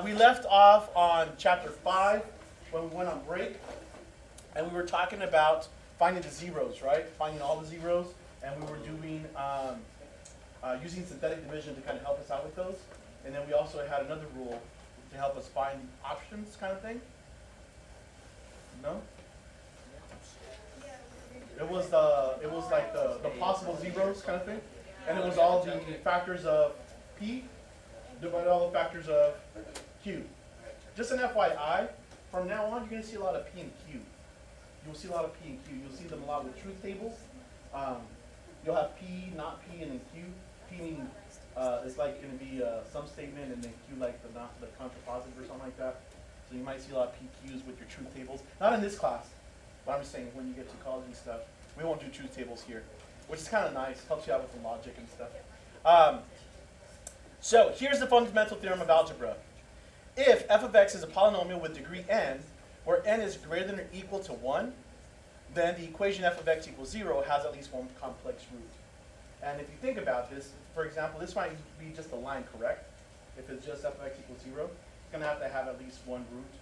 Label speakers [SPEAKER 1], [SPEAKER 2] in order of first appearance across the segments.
[SPEAKER 1] We left off on chapter 5 when we went on break, and we were talking about finding the zeros, right? Finding all the zeros, and we were doing using synthetic division to kind of help us out with those. And then we also had another rule to help us find the options kind of thing. No? It was like the possible zeros kind of thing, and it was all the factors of p divided all the factors of q. Just an FYI, from now on you're going to see a lot of p and q. You'll see a lot of p and q. You'll see them a lot with truth tables. You'll have p, not p, and then q. P meaning it's like going to be some statement, and then q like the contrapositive or something like that. So you might see a lot of PQs with your truth tables. Not in this class, but I'm just saying when you get to college and stuff, we won't do truth tables here, which is kind of nice. Helps you out with the logic and stuff. So here's the fundamental theorem of algebra. If f of x is a polynomial with degree n, where n is greater than or equal to 1, then the equation f of x equals 0 has at least one complex root. And if you think about this, for example, this might be just a line, correct? If it's just f of x equals 0, it's going to have at least one root.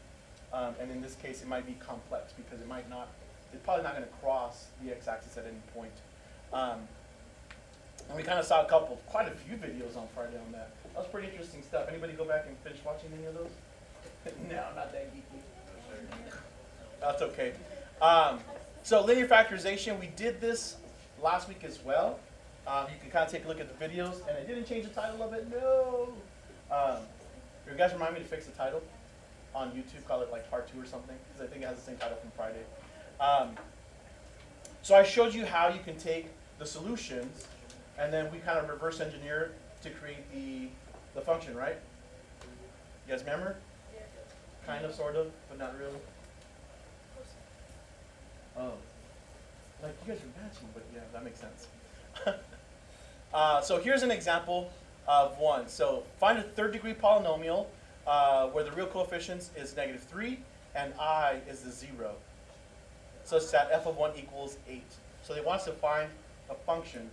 [SPEAKER 1] And in this case, it might be complex because it's probably not going to cross the x-axis at any point. And we kind of saw quite a few videos on Friday on that. That was pretty interesting stuff. Anybody go back and finish watching any of those? No, not that geeky. That's okay. So linear factorization, we did this last week as well. You can kind of take a look at the videos, and I didn't change the title of it. No. You guys remind me to fix the title on YouTube. Call it like part 2 or something, because I think it has the same title from Friday. So I showed you how you can take the solutions, and then we kind of reverse engineer to create the function, right? You guys remember? Yeah. Kind of, sort of, but not really. Oh. Like you guys are matching, but yeah, that makes sense. So here's an example of one. So find a third degree polynomial where the real coefficients is -3 and I is the 0. Such that f of 1 equals 8. So they want us to find a function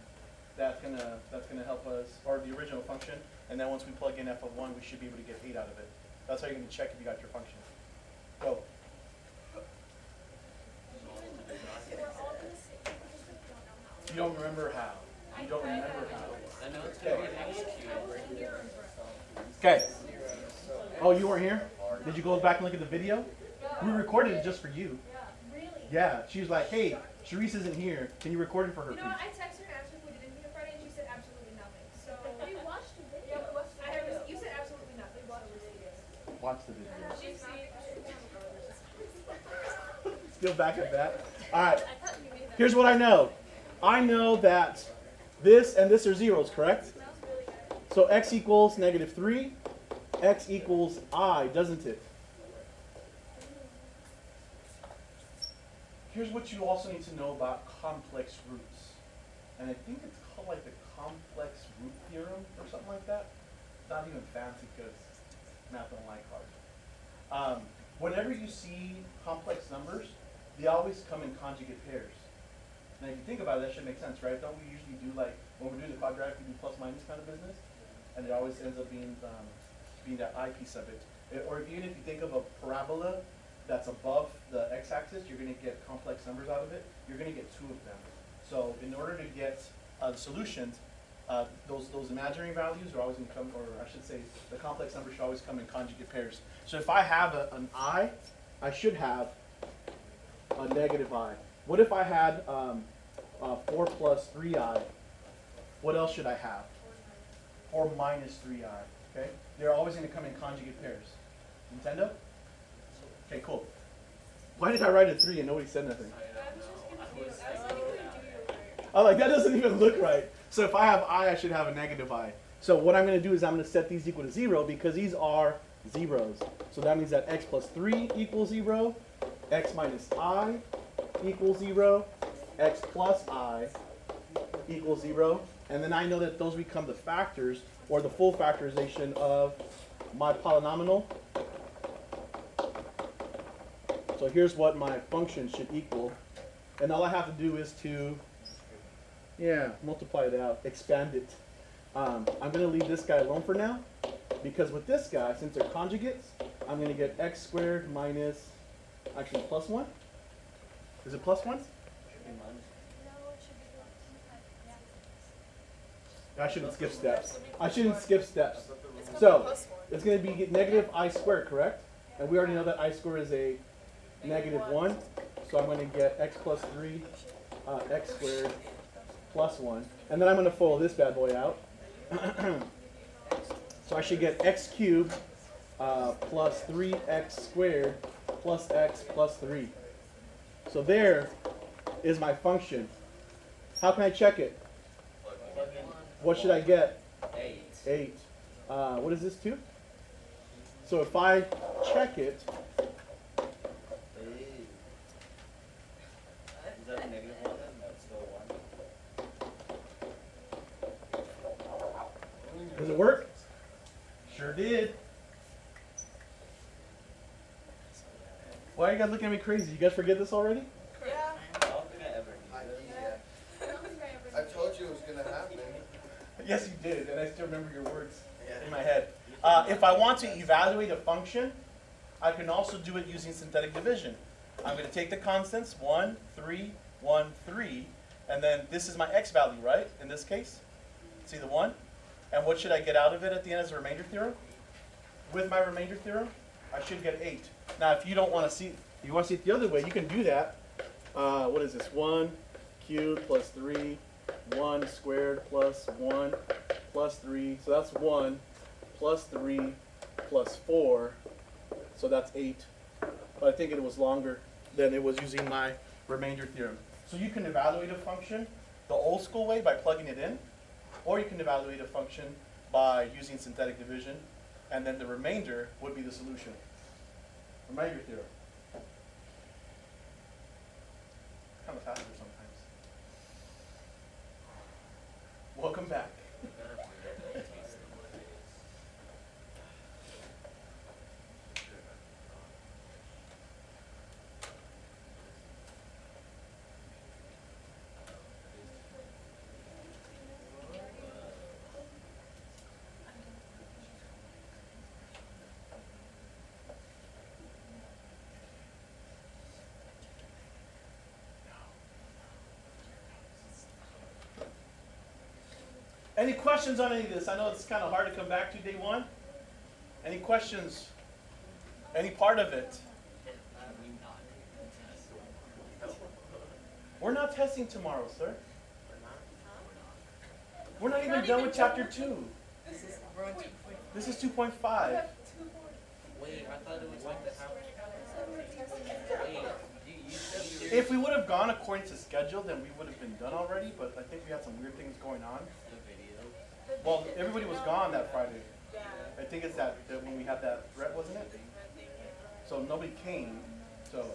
[SPEAKER 1] that's gonna help us, or the original function, and then once we plug in f of 1, we should be able to get 8 out of it. That's how you're gonna check if you got your function. Go. You don't remember how. You don't remember how.
[SPEAKER 2] I know it's going to be an execute.
[SPEAKER 1] Okay. Oh, you weren't here? Did you go back and look at the video? We recorded it just for you. Yeah, she was like, hey, Sharice isn't here. Can you record it for her,
[SPEAKER 3] You know
[SPEAKER 1] please?
[SPEAKER 3] what? I texted her and asked her if we did anything on Friday, and she said absolutely nothing. So
[SPEAKER 4] We watched the video.
[SPEAKER 3] yeah, we watched. You said absolutely nothing. So
[SPEAKER 1] Watch the video.
[SPEAKER 3] she's
[SPEAKER 1] Still back at that. All right. Here's what I know. I know that this and this are zeros, correct? So x equals -3. X equals I, doesn't it? Here's what you also need to know about complex roots. And I think it's called like the complex root theorem or something like that. It's not even fancy because math don't like hard. Whenever you see complex numbers, they always come in conjugate pairs. Now if you think about it, that should make sense, right? Don't we usually do like, when we're doing the quadratic, we do plus minus kind of business? And it always ends up being that I piece of it. Or even if you think of a parabola that's above the x-axis, you're going to get complex numbers out of it. You're going to get 2 of them. So in order to get the solutions, those imaginary values are always going to come, or I should say, the complex numbers should always come in conjugate pairs. So if I have an I should have a -I. What if I had 4 plus 3i? What else should I have? 4 minus 3i. Okay? They're always going to come in conjugate pairs. Nintendo? Okay, cool. Why did I write a 3 and nobody said nothing? Oh, like that doesn't even look right. So if I have I should have a -I. So what I'm going to do is I'm going to set these equal to 0 because these are zeros. So that means that x plus 3 equals 0, x minus I equals 0, x plus I equals 0. And then I know that those become the factors, or the full factorization of my polynomial. So here's what my function should equal. And all I have to do is to, multiply it out, expand it. I'm going to leave this guy alone for now. Because with this guy, since they're conjugates, I'm going to get x squared minus, actually plus 1. Is it plus 1?
[SPEAKER 3] No, it should be
[SPEAKER 1] I shouldn't skip steps. I shouldn't skip steps. So, it's going to be negative I squared, correct? And we already know that I squared is a negative 1. So I'm going to get x plus 3, x squared plus 1. And then I'm going to FOIL this bad boy out. So I should get x cubed plus 3x squared plus x plus 3. So there is my function. How can I check it? What should I get? 8. What is this, 2? So if I check it, does it work? Sure did. Why are you guys looking at me crazy? You guys forget this already?
[SPEAKER 3] Yeah.
[SPEAKER 4] I told you it was gonna happen.
[SPEAKER 1] Yes, you did, and I still remember your words in my head. If I want to evaluate a function, I can also do it using synthetic division. I'm going to take the constants, 1, 3, 1, 3, and then this is my x value, right, in this case? See the 1? And what should I get out of it at the end as a remainder theorem? With my remainder theorem, I should get 8. Now, if you don't want to see, if you want to see it the other way, you can do that. What is this? 1 cubed plus 3, 1 squared plus 1 plus 3. So that's 1 plus 3 plus 4. So that's 8. But I think it was longer than it was using my remainder theorem. So you can evaluate a function the old school way by plugging it in, or you can evaluate a function by using synthetic division, and then the remainder would be the solution. Remainder theorem. Kind of faster sometimes. Welcome back. Any questions on any of this? I know it's kind of hard to come back to day one. Any questions? Any part of it? We're not testing tomorrow, sir. We're not even done with chapter 2. This is 2.5.
[SPEAKER 2] Wait, I thought it was like the half.
[SPEAKER 1] If we would have gone according to schedule, then we would have been done already, but I think we had some weird things going on. Well, everybody was gone that Friday. I think it's that when we had that threat, wasn't it? So nobody came. So,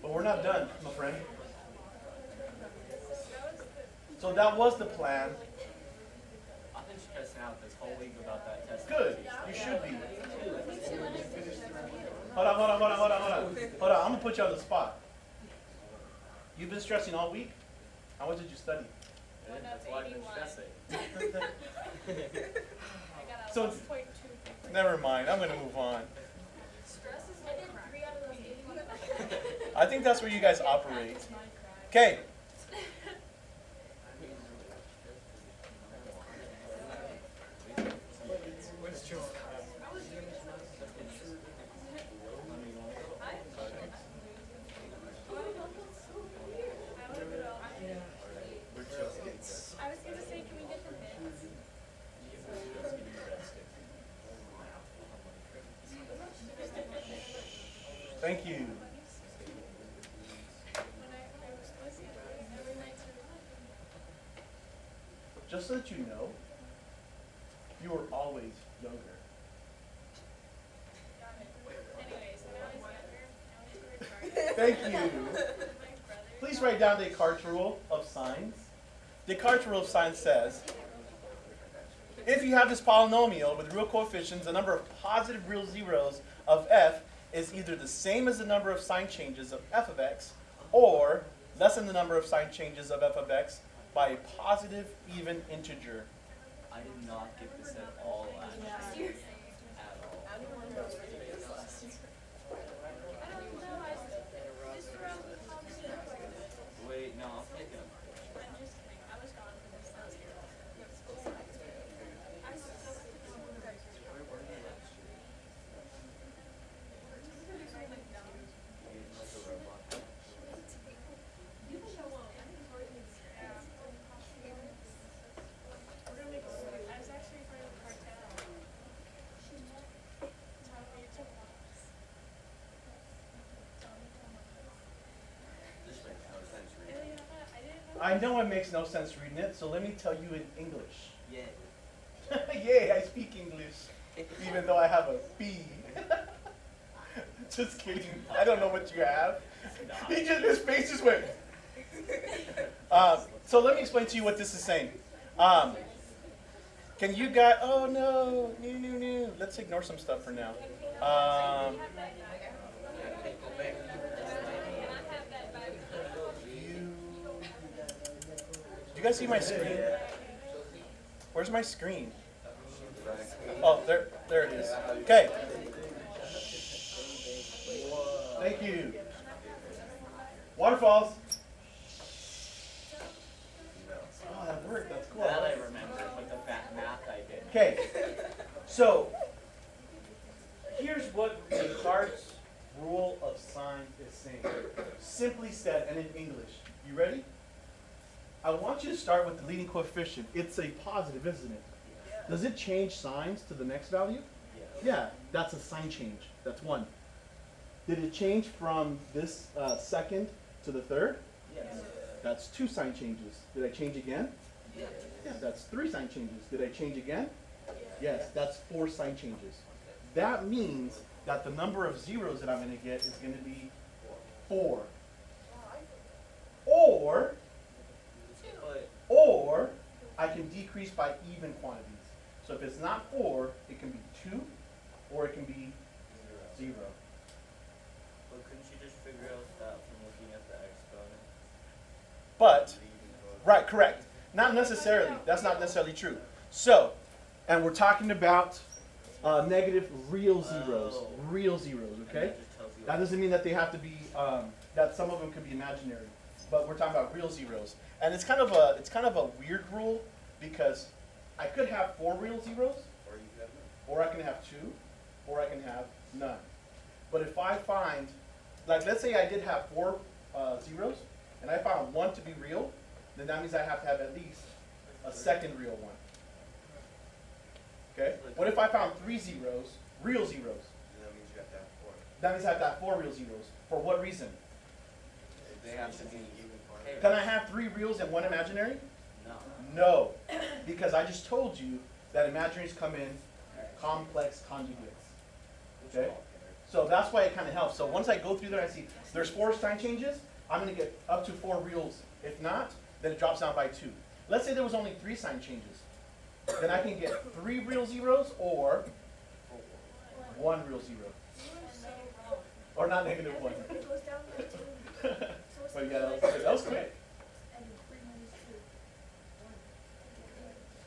[SPEAKER 1] but we're not done, my friend. So that was the plan.
[SPEAKER 2] I've been stressing out this whole week about that test.
[SPEAKER 1] Good. You should be. Hold on. I'm gonna put you on the spot. You've been stressing all week? How much did you study?
[SPEAKER 2] That's why I've been stressing.
[SPEAKER 1] So it's, never mind. I'm gonna move on.
[SPEAKER 3] Stress is like 3 out of those 81.
[SPEAKER 1] I think that's where you guys operate. Okay.
[SPEAKER 3] I was gonna say, can we get the bins?
[SPEAKER 1] Thank you. Just so that you know, you were always younger.
[SPEAKER 3] Anyways, now he's younger.
[SPEAKER 1] Thank you. Please write down Descartes' rule of signs. Descartes' rule of signs says, if you have this polynomial with real coefficients, the number of positive real zeros of f is either the same as the number of sign changes of f of x, or less than the number of sign changes of f of x by a positive even integer.
[SPEAKER 2] I did not get this at all last year. At all.
[SPEAKER 3] I don't even know, I just around the conversation.
[SPEAKER 2] Wait, no, I'm picking up.
[SPEAKER 3] I'm just kidding, I was gone for this last year. I still have to come with guys.
[SPEAKER 2] Where were you last year? You didn't like a robot.
[SPEAKER 3] You can show up. I think Tori needs to ask. We're gonna make a suit. I was actually in front of the cartel.
[SPEAKER 2] This makes no sense,
[SPEAKER 3] I
[SPEAKER 2] really.
[SPEAKER 3] didn't know.
[SPEAKER 1] I know it makes no sense reading it, so let me tell you in English.
[SPEAKER 2] Yeah.
[SPEAKER 1] Yay, I speak English, even though I have a B. Just kidding. I don't know what you have. He just, his face just went. So let me explain to you what this is saying. Can you guys? Oh no, no. Let's ignore some stuff for now. Do you guys see my screen? Where's my screen? Oh, there it is. Okay. Thank you. Waterfalls. Oh, that worked. That's cool.
[SPEAKER 2] That I remember, but the math I did.
[SPEAKER 1] Okay. So here's what Descartes' rule of signs is saying. Simply said, and in English. You ready? I want you to start with the leading coefficient. It's a positive, isn't it? Does it change signs to the next value? Yeah, that's a sign change. That's one. Did it change from this second to the third?
[SPEAKER 2] Yes.
[SPEAKER 1] That's two sign changes. Did I change again?
[SPEAKER 2] Yes.
[SPEAKER 1] Yeah, that's three sign changes. Did I change again? Yes, that's four sign changes. That means that the number of zeros that I'm going to get is going to be 4. Or I can decrease by even quantities. So if it's not 4, it can be 2, or it can be 0.
[SPEAKER 2] But couldn't you just figure out that from looking at the exponent?
[SPEAKER 1] But, right, correct. Not necessarily. That's not necessarily true. So, and we're talking about negative real zeros.
[SPEAKER 2] Oh.
[SPEAKER 1] Real zeros,
[SPEAKER 2] And
[SPEAKER 1] okay?
[SPEAKER 2] that just tells you
[SPEAKER 1] That doesn't mean that they have to be, that some of them could be imaginary. But we're talking about real zeros. And it's kind of a weird rule because I could have 4 real zeros,
[SPEAKER 4] Or you could have none.
[SPEAKER 1] or I can have 2, or I can have none. But if I find, like let's say I did have 4 zeros, and I found 1 to be real, then that means I have to have at least a second real one. Okay? What if I found 3 zeros, real zeros?
[SPEAKER 4] And that means you have to have 4.
[SPEAKER 1] That means I have to have 4 real zeros. For what reason?
[SPEAKER 4] They have to be even quantity.
[SPEAKER 1] Can I have 3 reals and 1 imaginary?
[SPEAKER 2] No.
[SPEAKER 1] No, because I just told you that imaginaries come in complex conjugates. Okay? So that's why it kind of helps. So once I go through there and I see there's 4 sign changes, I'm going to get up to 4 reals. If not, then it drops down by 2. Let's say there was only 3 sign changes. Then I can get 3 real zeros or 1 real zero. Or not negative 1.
[SPEAKER 3] It goes down by 2.
[SPEAKER 1] But yeah, that was quick.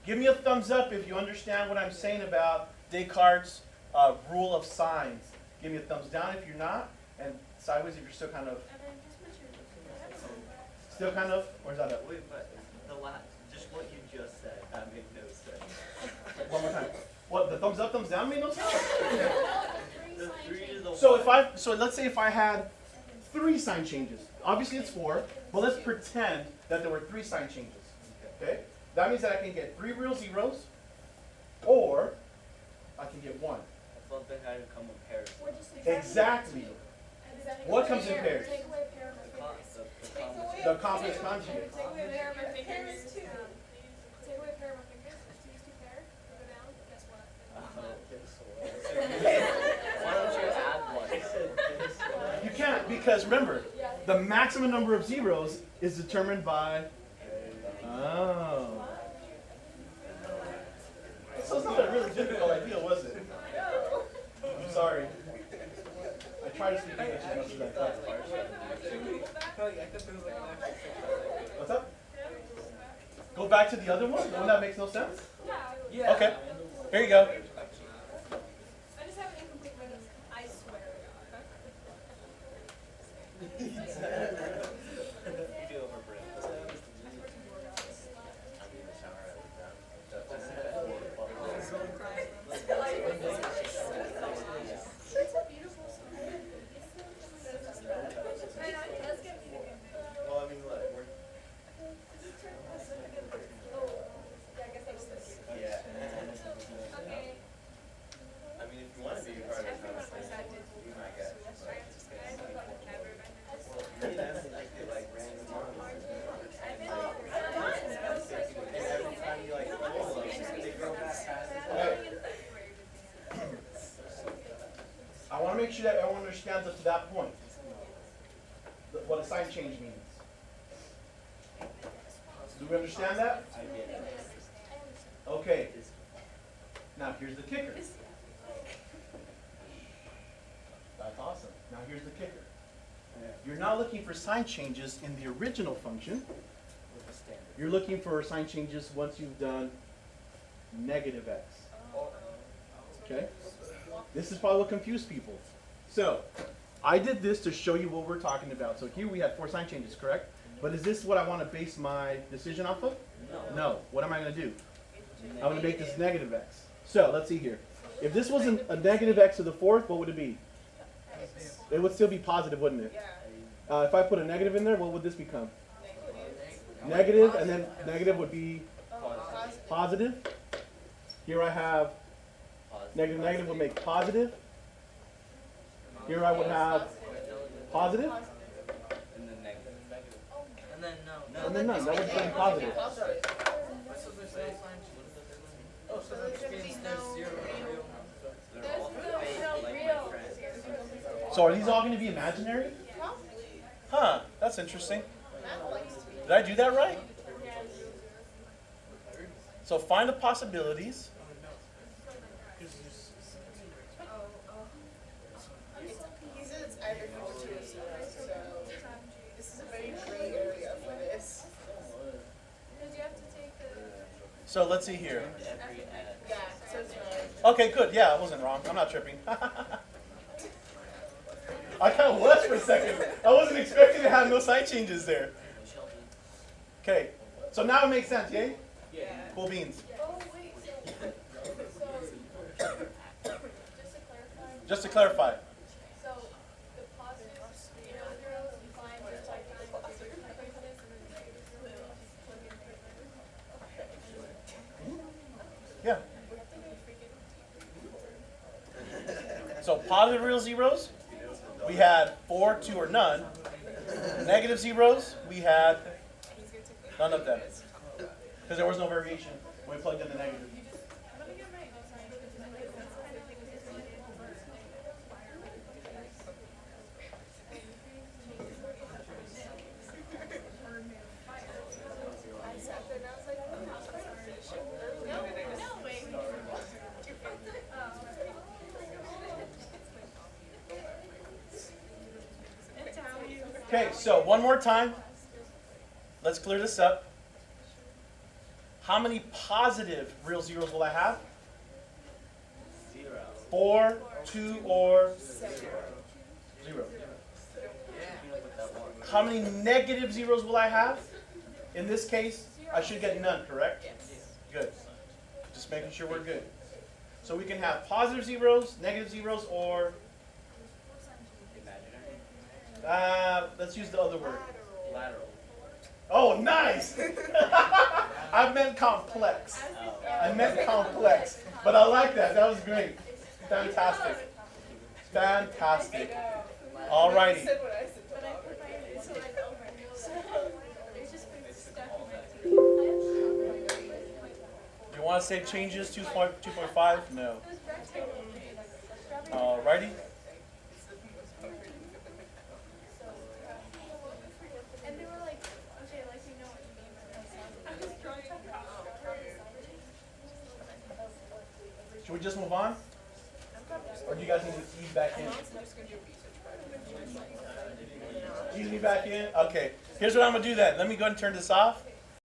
[SPEAKER 1] Give me a thumbs up if you understand what I'm saying about Descartes' rule of signs. Give me a thumbs down if you're not, and sideways if you're still kind of, or is that up?
[SPEAKER 2] Wait, but the last, just what you just said, that made no sense.
[SPEAKER 1] One more time. What, the thumbs up, thumbs down made no sense?
[SPEAKER 2] The 3 to the
[SPEAKER 1] So let's say if I had 3 sign changes. Obviously it's 4, but let's pretend that there were 3 sign changes. Okay? That means that I can get 3 real zeros, or I can get 1.
[SPEAKER 2] I thought they had to come in pairs.
[SPEAKER 1] Exactly. What comes in pairs?
[SPEAKER 3] Take away a pair of my fingers.
[SPEAKER 1] The complex conjugate.
[SPEAKER 3] Take away a pair of my fingers. Take away a pair of my fingers. There's 2 pairs. Go down. Guess what?
[SPEAKER 2] Why don't you add 1?
[SPEAKER 1] You can't, because remember, the maximum number of zeros is determined by. Oh. So it's not a really difficult idea, was it? I'm sorry. I try to speak English as much as I can. What's up? Go back to the other one? The one that makes no sense?
[SPEAKER 3] Yeah.
[SPEAKER 2] Yeah.
[SPEAKER 1] Okay. Here you go.
[SPEAKER 3] I just have an incomplete meaning. I swear to God.
[SPEAKER 2] You feel overbred.
[SPEAKER 3] It's a beautiful song. Let's get me again.
[SPEAKER 4] Well, I mean, look, we're,
[SPEAKER 3] Oh, yeah, I guess that was this.
[SPEAKER 4] yeah.
[SPEAKER 3] Okay.
[SPEAKER 4] I mean, if you want to be part of the
[SPEAKER 3] Everyone
[SPEAKER 4] conversation,
[SPEAKER 3] decided.
[SPEAKER 4] be my guest.
[SPEAKER 3] I don't know what never.
[SPEAKER 4] Well, that's like the like random moments.
[SPEAKER 3] I've been all months.
[SPEAKER 4] And every time you like pull them, they go back past the
[SPEAKER 1] Okay. I want to make sure that everyone understands up to that point what a sign change means. Do we understand that?
[SPEAKER 2] I get it.
[SPEAKER 1] Okay. Now here's the kicker. That's awesome. Now here's the kicker. You're not looking for sign changes in the original function.
[SPEAKER 2] With the standard.
[SPEAKER 1] You're looking for sign changes once you've done negative x. Okay? This is probably what confused people. So, I did this to show you what we're talking about. So here we had 4 sign changes, correct? But is this what I want to base my decision off of?
[SPEAKER 2] No.
[SPEAKER 1] No. What am I going to do? I'm going to make this negative x. So, let's see here. If this was a negative x to the 4th, what would it be? It would still be positive, wouldn't it? If I put a negative in there, what would this become? Negative, and then negative would be positive. Here I have negative, negative would make positive. Here I would have positive,
[SPEAKER 2] And then negative. And then no.
[SPEAKER 1] and then none. That would be positive.
[SPEAKER 2] Oh, so that means there's zero real.
[SPEAKER 3] There's no real.
[SPEAKER 1] So are these all going to be imaginary? Huh, that's interesting. Did I do that right? So find the possibilities.
[SPEAKER 5] He said it's either 4 or 2 or 0, so this is a very gray area for this.
[SPEAKER 3] Because you have to take the.
[SPEAKER 1] So let's see here.
[SPEAKER 2] Every ad.
[SPEAKER 5] Yeah, so it's right.
[SPEAKER 1] Okay, good. Yeah, I wasn't wrong. I'm not tripping. I kind of was for a second. I wasn't expecting to have no sign changes there. Okay, so now it makes sense, yay?
[SPEAKER 2] Yeah.
[SPEAKER 1] Cool beans.
[SPEAKER 3] Oh, wait. So just to clarify.
[SPEAKER 1] Just to clarify.
[SPEAKER 3] So the positives, you know, zeros, you find just by finding the positives and then the negative zeros, just plug in.
[SPEAKER 1] Yeah. So positive real zeros, we had 4, 2, or none. Negative zeros, we had none of them. Because there was no variation when we plugged in the negative.
[SPEAKER 3] Let me get my I sat there and I was like, oh, no, wait.
[SPEAKER 1] Okay, so one more time. Let's clear this up. How many positive real zeros will I have?
[SPEAKER 2] 0.
[SPEAKER 1] 4, 2, or 0.
[SPEAKER 2] You don't put that one.
[SPEAKER 1] How many negative zeros will I have? In this case, I should get none, correct? Good. Just making sure we're good. So we can have positive zeros, negative zeros, or
[SPEAKER 2] Imaginary.
[SPEAKER 1] let's use the other word.
[SPEAKER 2] Lateral.
[SPEAKER 1] Oh, nice! I meant complex. I meant complex. But I like that. That was great. Fantastic. Fantastic. Alrighty.
[SPEAKER 5] He said what I said.
[SPEAKER 3] But I put my so like over. So it's just been stuck in my teeth.
[SPEAKER 1] You want to save changes 2.5? No.
[SPEAKER 3] This rectangle.
[SPEAKER 1] Alrighty.
[SPEAKER 3] And they were like, okay, like we know what you mean by that. I was trying to.
[SPEAKER 1] Should we just move on? Or do you guys need to ease back in? Ease me back in? Okay. Here's what I'm going to do then. Let me go ahead and turn this off.